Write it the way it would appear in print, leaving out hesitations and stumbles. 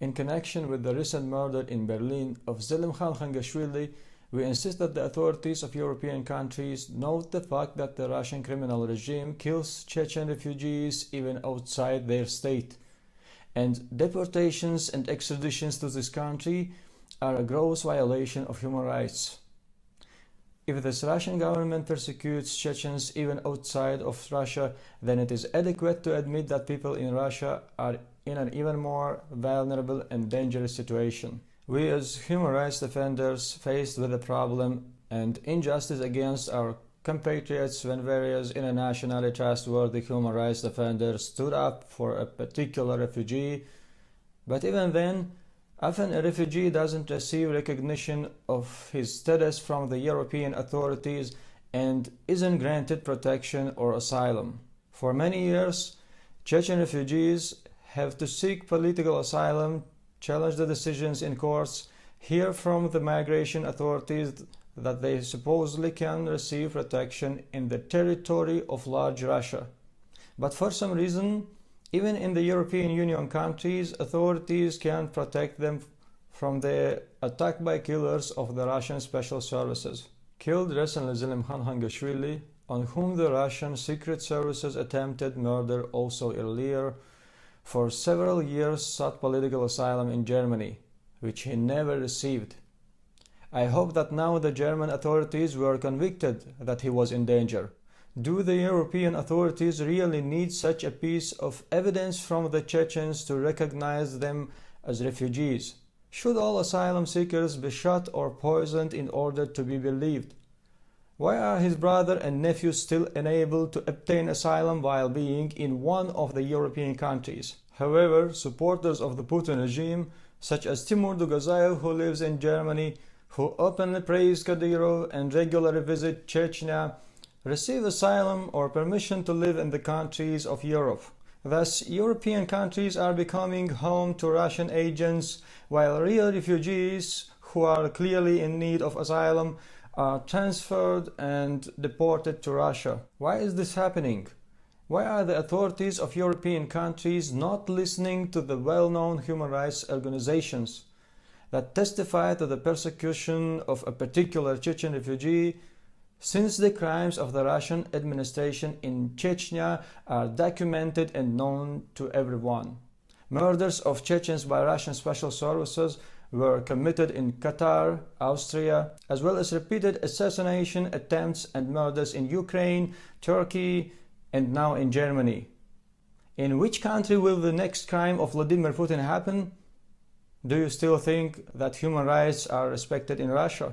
In connection with the recent murder in Berlin of Zelim Khan KHANGOSHVILI, we insist that the authorities of European countries note the fact that the Russian criminal regime kills Chechen refugees even outside their state, and deportations and extraditions to this country are a gross violation of human rights. If this Russian government persecutes Chechens even outside of Russia, then it is adequate to admit that people in Russia are in an even more vulnerable and dangerous situation. We as human rights defenders faced with the problem and injustice against our compatriots when various internationally trustworthy human rights defenders stood up for a particular refugee, but even then, often a refugee doesn't receive recognition of his status from the European authorities and isn't granted protection or asylum. For many years, Chechen refugees have to seek political asylum, challenge the decisions in courts, hear from the migration authorities that they supposedly can receive protection in the territory of large Russia. But for some reason, even in the European Union countries, authorities can't protect them from the attack by killers of the Russian special services. Killed recently Zelim Khan KHANGOSHVILI, on whom the Russian secret services attempted murder also earlier, for several years sought political asylum in Germany, which he never received. I hope that now the German authorities were convicted that he was in danger. Do the European authorities really need such a piece of evidence from the Chechens to recognize them as refugees? Should all asylum seekers be shot or poisoned in order to be believed? Why are his brother and nephew still unable to obtain asylum while being in one of the European countries? However, supporters of the Putin regime, such as Timur Dugazayev, who lives in Germany, who openly praise Kadyrov and regularly visit Chechnya, receive asylum or permission to live in the countries of Europe. Thus, European countries are becoming home to Russian agents, while real refugees who are clearly in need of asylum are transferred and deported to Russia. Why is this happening? Why are the authorities of European countries not listening to the well-known human rights organizations that testify to the persecution of a particular Chechen refugee, since the crimes of the Russian administration in Chechnya are documented and known to everyone? Murders of Chechens by Russian special services were committed in Qatar, Austria, as well as repeated assassination attempts and murders in Ukraine, Turkey, and now in Germany. In which country will the next crime of Vladimir Putin happen? Do you still think that human rights are respected in Russia?